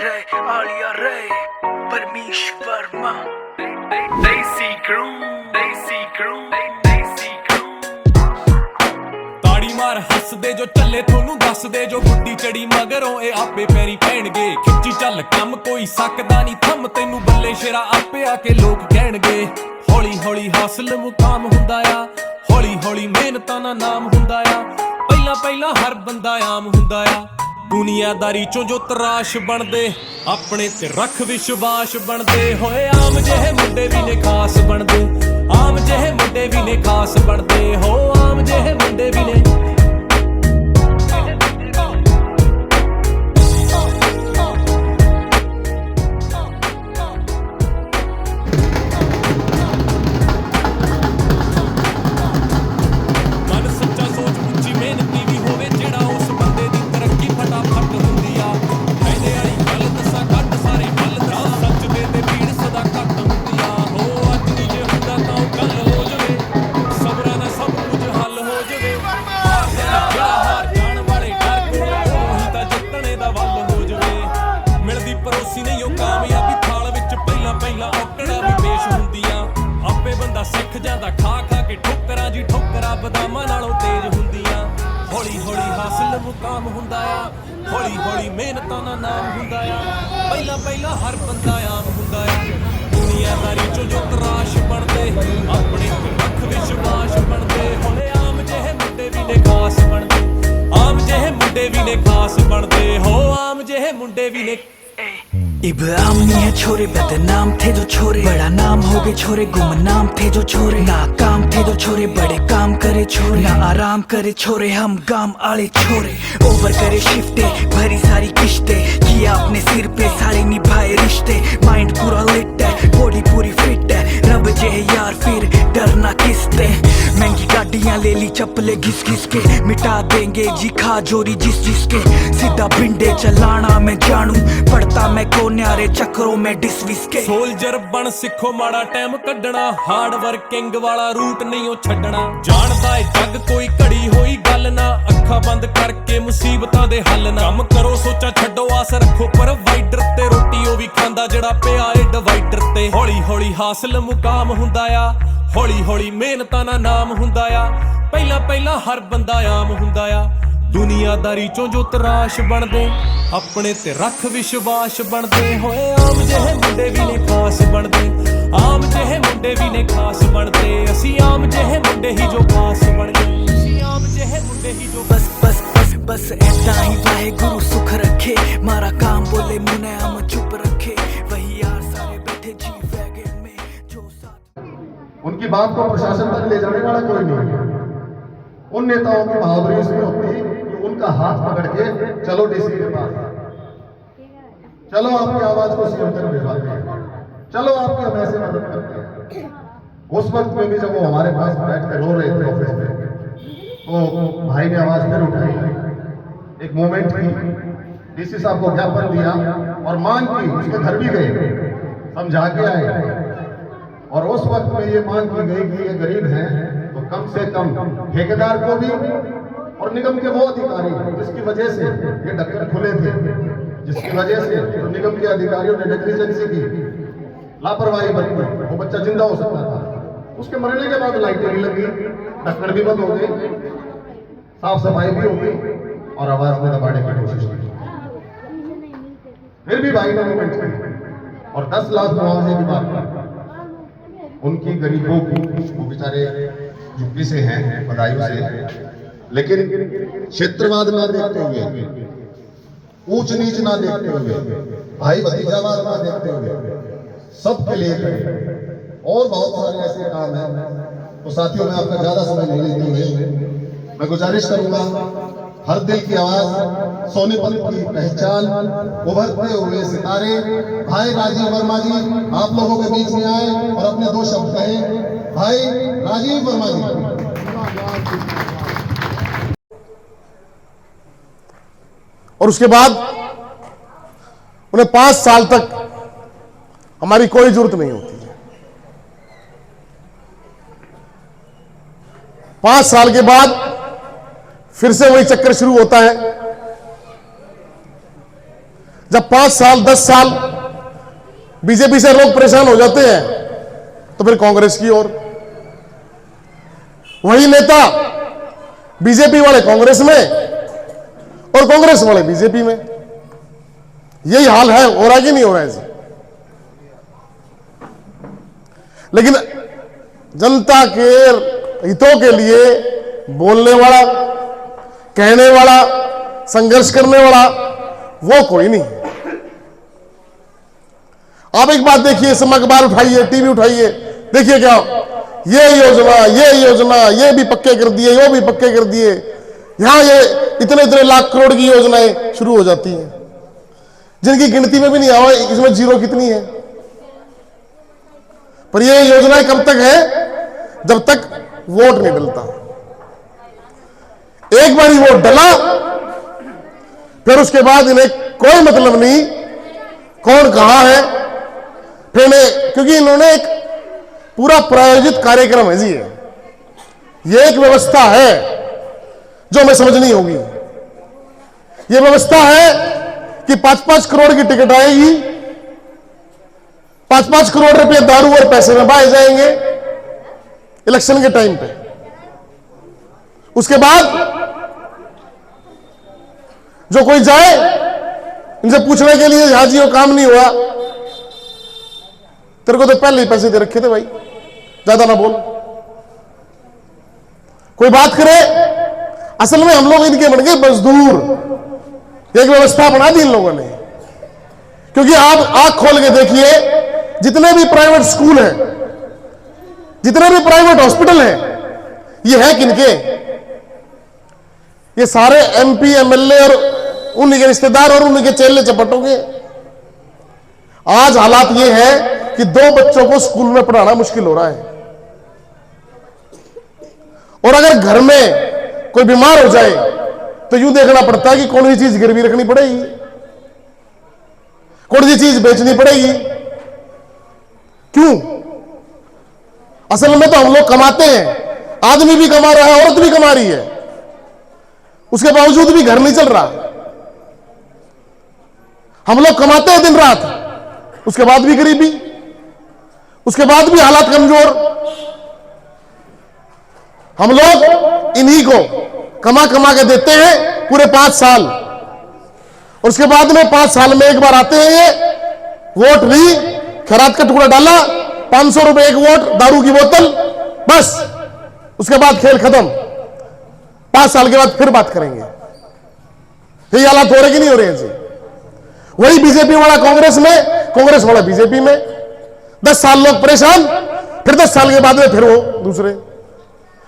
रे आलिया रे परमेश्वर मां देसी क्रू देसी क्रू देसी क्रू ताड़ी मार हस दे जो चले थोनू दस दे जो गुड्डी चढ़ी मगरों ए आपे पैरी पैणगे खिच्ची चल कम कोई सकदा नहीं थम तैनू बल्ले शेरा आपे आके लोग कहणगे हौली हौली हासिल मुकाम हुंदा आ हौली हौली मेहनतां दा नाम हुंदा आ पहला पहला हर बंदा आम हुंदा आ दुनियादारी चों जो तराश बनदे अपने ते रख विश्वास बनदे होए आम जेहे मुंडे भी ने खास बनदे आम जेहे मुंडे भी ने खास बनदे हो आम जेहे मुंडे भी ने सिख जांदा खा खा के ठोकरां जी ठोकरां बदामां नालों तेज हुंदियां हौली हौली हासिल मुकाम हुंदा आ हौली हौली मेहनतां दा नाम हुंदा आ पहला पहला हर बंदा आम हुंदा आ दुनियादारी चों जो तराश बनदे अपने ते रख विश्वास बनदे होए आम जेहे मुंडे भी ने खास बनदे आम जेहे मुंडे भी ने खास बनदे हो आम जेहे मुंडे भी ने इब्राहिम नहीं है छोरे बदनाम थे जो छोरे बड़ा नाम हो गए छोरे गुमनाम थे जो छोरे नाकाम थे जो छोरे बड़े काम करे छोरे ना आराम करे छोरे हम गाम आले छोरे ओवर करे शिफ्टे भरी सारी किश्ते किया अपने सिर पे सारे निभाए रिश्ते माइंड पूरा लिट है बॉडी पूरी फिट है रब जे यार फिर डरना किसते महंगी गाड़ियां ले ली चप्पले घिस घिस के मिटा देंगे जी खा जोरी जिस जिसके सीधा बिंडे चलाना मैं जानू पड़ता मैं न्यारे चक्रों में डिसविस के सोल्जर बन सिखो माड़ा टाइम कड्डना हार्ड वर्किंग वाला रूट नहीं ओ छड्डना जानदा है जग कोई घड़ी होई गल ना अखा बंद करके मुसीबतां दे हल ना कम करो सोचा छड्डो आस रखो प्रोवाइडर ते रोटी ओ भी खांदा जेड़ा पिया ए डिवाइडर ते हौली हौली हासिल मुकाम हुंदा आ हौली हौली मेहनतां दा नाम हुंदा आ पहला पहला हर बंदा आम हुंदा आ दुनियादारी चों जो तराश बनदे अपने ते रख विश्वास बनदे होए आम जेहे मुंडे भी ने खास बनदे आम जेहे मुंडे भी ने खास बनदे असी आम जेहे मुंडे ही जो खास बन गए असी आम जेहे मुंडे ही जो बस बस बस बस ऐसा ही वाहेगुरु सुख रखे मारा काम बोले मुने हम चुप रखे वही यार सारे बैठे जी वैगन में जो साथ उनकी बात को प्रशासन तक ले जाने वाला कोई नहीं है उन नेताओं की बहादुरी इसमें होती है उनका हाथ पकड़ के चलो डीसी के पास चलो आपकी आवाज को सीएम तक भिजवाते हैं चलो आपकी हम ऐसे मदद करते हैं उस वक्त में भी जब वो हमारे पास बैठ कर रो रहे थे ऑफिस में तो भाई ने आवाज फिर उठाई एक मोमेंट की डीसी साहब को ज्ञापन दिया और मांग की उसके घर भी गए समझा के आए और उस वक्त में ये मांग की गई कि ये गरीब हैं तो कम से कम ठेकेदार को भी और निगम के वो अधिकारी जिसकी वजह से ये ढक्कन खुले थे जिसकी वजह से तो निगम के अधिकारियों ने नेग्लिजेंसी की लापरवाही बरती वो बच्चा जिंदा हो सकता था उसके मरने के बाद लाइटें भी लगी ढक्कन भी बंद हो गई साफ सफाई भी हो गई और आवाज में दबाने की कोशिश की फिर भी भाई ने मूवमेंट की और 10 लाख मुआवजे की बात की उनकी गरीबों की वो बेचारे झुग्गी से हैं बदायूं से लेकिन क्षेत्रवाद ना देखते हुए ऊंच नीच ना देखते हुए भाई भतीजावाद ना देखते हुए सबके लिए और बहुत सारे ऐसे काम हैं तो साथियों में आपका ज्यादा समय नहीं लेते हुए मैं गुजारिश करूंगा हर दिल की आवाज सोनीपत की पहचान उभरते हुए सितारे भाई राजीव वर्मा जी आप लोगों के बीच में आए और अपने 2 शब्द कहे भाई राजीव वर्मा जी और उसके बाद उन्हें 5 साल तक हमारी कोई जरूरत नहीं होती है 5 साल के बाद फिर से वही चक्कर शुरू होता है जब 5 साल 10 साल बीजेपी से लोग परेशान हो जाते हैं तो फिर कांग्रेस की ओर, वही नेता बीजेपी वाले कांग्रेस में और कांग्रेस वाले बीजेपी में। यही हाल है, हो रहा है कि नहीं हो रहा है जी? लेकिन जनता के हितों के लिए बोलने वाला, कहने वाला, संघर्ष करने वाला वो कोई नहीं। आप एक बात देखिए, सब अखबार उठाइए, टीवी उठाइए, देखिए क्या ये योजना ये भी पक्के कर दिए, वो भी पक्के कर दिए, यहां ये इतने इतने लाख करोड़ की योजनाएं शुरू हो जाती हैं जिनकी गिनती में भी नहीं आवा इसमें जीरो कितनी है। पर ये योजनाएं कब तक है? जब तक वोट नहीं डलता। एक बार ही वोट डला फिर उसके बाद इन्हें कोई मतलब नहीं कौन कहां है। फिर क्योंकि इन्होंने एक पूरा प्रायोजित कार्यक्रम है जी, ये एक व्यवस्था है जो हमें समझनी होगी। ये व्यवस्था है कि 5-5 करोड़ की टिकट आएगी, 5-5 करोड़ रुपए दारू और पैसे में बहाए जाएंगे इलेक्शन के टाइम पे। उसके बाद जो कोई जाए इनसे पूछने के लिए, हां जी वो काम नहीं हुआ, तेरे को तो पहले ही पैसे दे रखे थे भाई, ज्यादा ना बोल। कोई बात करे, असल में हम लोग इनके बन गए मजदूर। एक व्यवस्था बना दी इन लोगों ने, क्योंकि आप आंख खोल के देखिए, जितने भी प्राइवेट स्कूल हैं, जितने भी प्राइवेट हॉस्पिटल हैं, ये है किनके? ये सारे एमपी एमएलए और उन्हीं के रिश्तेदार और उन्हीं के चेले चपटों के। आज हालात ये है कि 2 बच्चों को स्कूल में पढ़ाना मुश्किल हो रहा है, और अगर घर में कोई बीमार हो जाए तो यूं देखना पड़ता है कि कौन सी चीज गिरवी रखनी पड़ेगी, कौन सी चीज बेचनी पड़ेगी। क्यों? असल में तो हम लोग कमाते हैं, आदमी भी कमा रहा है, औरत भी कमा रही है, उसके बावजूद भी घर नहीं चल रहा। हम लोग कमाते हैं दिन रात, उसके बाद भी गरीबी, उसके बाद भी हालात कमजोर। हम लोग इन्हीं को कमा कमा के देते हैं पूरे 5 साल, और उसके बाद में 5 साल में एक बार आते हैं, ये वोट ली, खैरात का टुकड़ा डाला, 500 रुपए एक वोट, दारू की बोतल, बस उसके बाद खेल खत्म। 5 साल के बाद फिर बात करेंगे। ये हालात हो रहे कि नहीं हो रहे हैं जी? वही बीजेपी वाला कांग्रेस में, कांग्रेस वाला बीजेपी में। 10 साल लोग परेशान, फिर 10 साल के बाद में फिर वो दूसरे।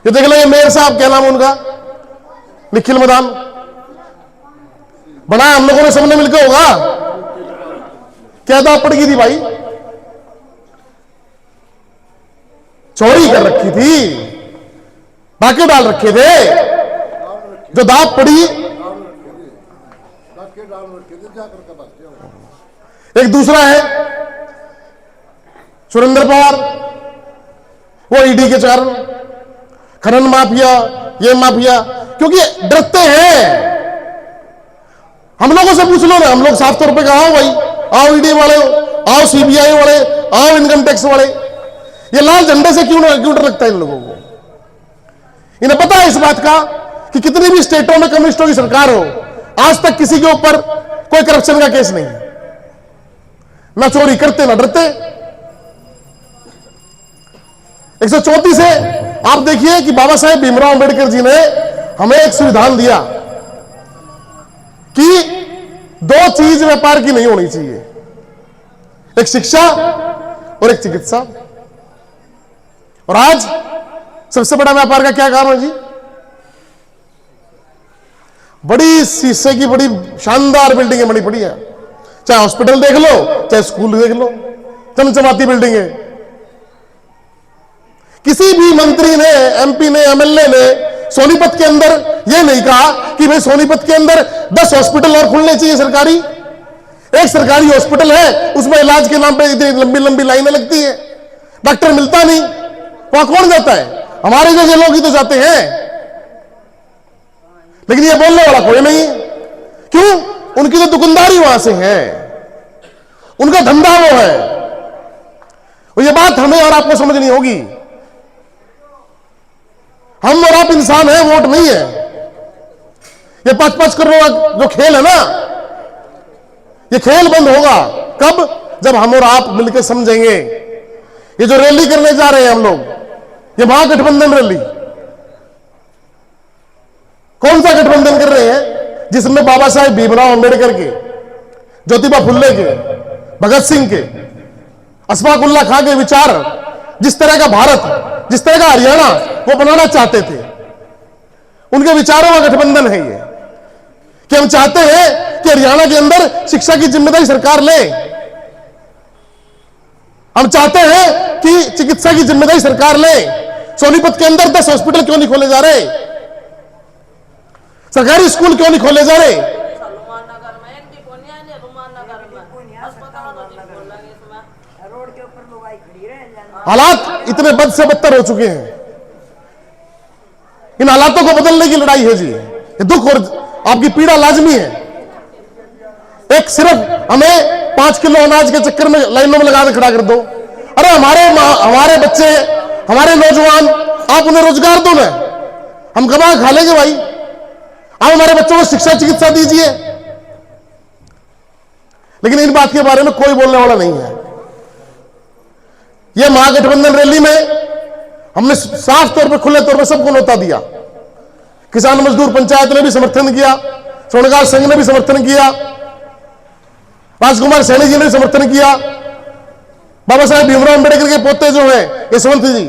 ये देख लेंगे मेयर साहब, क्या नाम उनका, निखिल मदान, बनाया हम लोगों ने सबने मिलकर, होगा क्या दाव पड़ गई थी भाई, चोरी कर रखी थी, बाकी डाल रखे थे, जो दाव पड़ी। एक दूसरा है सुरेंद्र पवार, वो ईडी के कारण, खनन माफिया, ये माफिया, क्योंकि डरते हैं। हम लोगों से पूछ लो ना, हम लोग साफ तौर पे कहा, आओ भाई, आओ ईडी वाले, आओ सीबीआई वाले, आओ इनकम टैक्स वाले। ये लाल झंडे से क्यों डर लगता है इन लोगों को? इन्हें पता है इस बात का कि कितनी भी स्टेटों में कम्युनिस्टों की सरकार हो, आज तक किसी के ऊपर कोई करप्शन का केस नहीं, ना चोरी करते ना डरते। 134 से आप देखिए कि बाबा साहेब भीमराव अंबेडकर जी ने हमें एक संविधान दिया कि 2 चीज व्यापार की नहीं होनी चाहिए, एक शिक्षा और एक चिकित्सा। और आज सबसे बड़ा व्यापार का क्या काम है जी? बड़ी शीशे की बड़ी शानदार बिल्डिंगें बनी पड़ी है, चाहे हॉस्पिटल देख लो, चाहे स्कूल देख लो, चमचमाती बिल्डिंगें। किसी भी मंत्री ने, एमपी ने, एमएलए ने सोनीपत के अंदर यह नहीं कहा कि भाई सोनीपत के अंदर 10 हॉस्पिटल और खुलने चाहिए सरकारी। एक सरकारी हॉस्पिटल है, उसमें इलाज के नाम पे इतनी लंबी लंबी लाइनें लगती है, डॉक्टर मिलता नहीं, वहां कौन जाता है? हमारे जैसे लोग ही तो जाते हैं। लेकिन ये बोलने वाला कोई नहीं। क्यों? उनकी तो दुकानदारी वहां से है, उनका धंधा वो है। और ये बात हमें और आपको समझनी होगी। हम और आप इंसान हैं, वोट नहीं है। ये 5-5 करोड़ जो खेल है ना, ये खेल बंद होगा कब? जब हम और आप मिलकर समझेंगे। ये जो रैली करने जा रहे हैं हम लोग, ये महागठबंधन रैली, कौन सा गठबंधन कर रहे हैं? जिसमें बाबा साहेब भीमराव अंबेडकर के, ज्योतिबा फुल्ले के, भगत सिंह के, अशफाक उल्लाह खां के विचार, जिस तरह का भारत, जिस तरह का हरियाणा वो बनाना चाहते थे, उनके विचारों का गठबंधन है ये। कि हम चाहते हैं कि हरियाणा के अंदर शिक्षा की जिम्मेदारी सरकार ले, हम चाहते हैं कि चिकित्सा की जिम्मेदारी सरकार ले। सोनीपत के अंदर 10 हॉस्पिटल क्यों नहीं खोले जा रहे? सरकारी स्कूल क्यों नहीं खोले जा रहे? हालात इतने बद से बदतर हो चुके हैं। इन हालातों को बदलने की लड़ाई है जी। ये दुख और आपकी पीड़ा लाजमी है। एक सिर्फ हमें 5 किलो अनाज के चक्कर में लाइनों में लगा के खड़ा कर दो। अरे हमारे बच्चे, हमारे नौजवान, आप उन्हें रोजगार दो ना, हम कमा खा लेंगे भाई। आप हमारे बच्चों को शिक्षा चिकित्सा दीजिए। लेकिन इन बात के बारे में कोई बोलने वाला नहीं है। यह महागठबंधन रैली में हमने साफ तौर पर, खुले तौर पर सबको न्योता दिया। किसान मजदूर पंचायत ने भी समर्थन किया, स्वर्णकार संघ ने भी समर्थन किया, राजकुमार सैनी जी ने भी समर्थन किया, बाबा साहेब भीमराव अंबेडकर के पोते जो हैं यशवंत जी,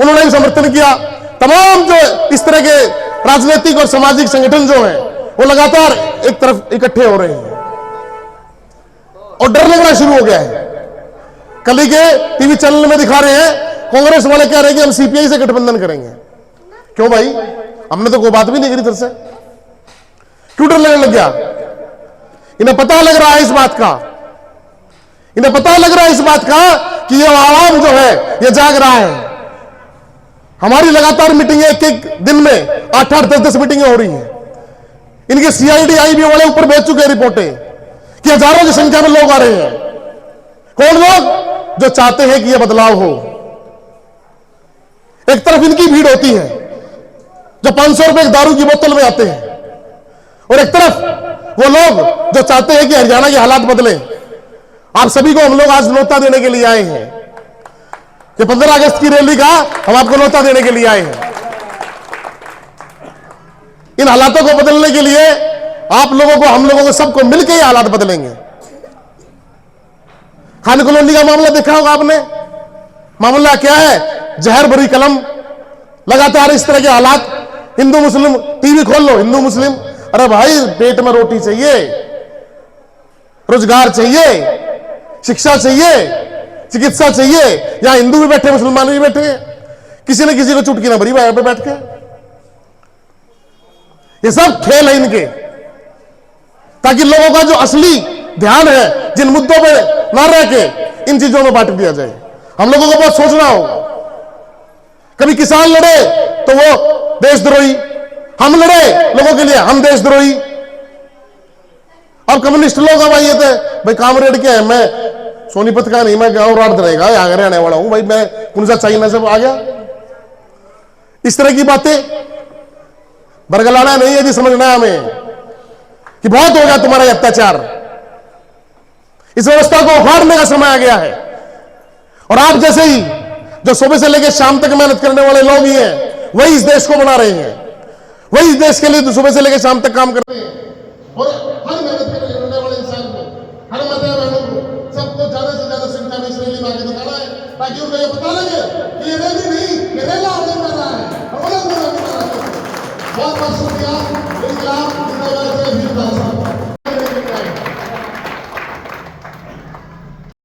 उन्होंने भी समर्थन किया। तमाम जो इस तरह के राजनीतिक और सामाजिक संगठन जो हैं वो लगातार एक तरफ इकट्ठे हो रहे हैं और डर लगना शुरू हो गया है। कल ही के टीवी चैनल में दिखा रहे हैं, कांग्रेस वाले कह रहे हैं कि हम सीपीआई से गठबंधन करेंगे। क्यों भाई? हमने तो कोई बात भी नहीं करी तरफ से, क्यों डर लगने लग गया? इन्हें पता लग रहा है इस बात का, इन्हें पता लग रहा है इस बात का कि ये आवाम जो है ये जाग रहा है। हमारी लगातार मीटिंगें एक दिन में 8-8, 10-10 मीटिंगें हो रही हैं। इनके सीआईडी आईबी वाले ऊपर भेज चुके हैं रिपोर्टें कि हजारों की संख्या में लोग आ रहे हैं। कौन लोग? जो चाहते हैं कि यह बदलाव हो। एक तरफ इनकी भीड़ होती है जो 500 रुपए दारू की बोतल में आते हैं, और एक तरफ वो लोग जो चाहते हैं कि हरियाणा के हालात बदलें। आप सभी को हम लोग आज न्योता देने के लिए आए हैं कि 15 अगस्त की रैली का हम आपको न्योता देने के लिए आए हैं। इन हालातों को बदलने के लिए आप लोगों को, हम लोगों को, सबको मिलकर ये हालात बदलेंगे। खान कॉलोनी का मामला देखा होगा आपने। मामला क्या है? जहर भरी कलम, लगातार इस तरह के हालात। हिंदू मुस्लिम, टीवी खोल लो, हिंदू मुस्लिम। अरे भाई, पेट में रोटी चाहिए, रोजगार चाहिए, शिक्षा चाहिए, चिकित्सा चाहिए। यहां हिंदू भी बैठे, मुसलमान भी बैठे, किसी ने किसी को चुटकी ना भरी यहाँ पे बैठ के। ये सब खेल है इनके, ताकि लोगों का जो असली ध्यान है जिन मुद्दों पे ना रह के इन चीजों में बांट दिया जाए। हम लोगों को बहुत सोचना होगा। कभी किसान लड़े तो वो देशद्रोही, हम लड़े लोगों के लिए हम देशद्रोही। अब कम्युनिस्ट लोग अब आइए थे, भाई कामरेड क्या है, मैं सोनीपत का नहीं, मैं गांव रात रहेगा, यहाँ रहने वाला हूं भाई, मैं कौन सा चाइना से आ गया। इस तरह की बातें बरगलाना नहीं है जी। समझना है हमें कि बहुत हो गया तुम्हारा अत्याचार। इस व्यवस्था को उखाड़ने का समय आ गया है। और आप जैसे ही जो सुबह से लेकर शाम तक मेहनत करने वाले लोग ही हैं, वही इस देश को बना रहे हैं, वही इस देश के लिए सुबह से लेकर शाम तक काम कर रहे हैं। और हर मेहनत करने वाले इंसान को, हर माता बहनों को, सबको ज्यादा से ज्यादा संख्या में इस रैली में आगे दिखाना है, ताकि उनको ये पता लगे कि ये रैली नहीं, ये रेला आगे बढ़ रहा है। बहुत बहुत शुक्रिया।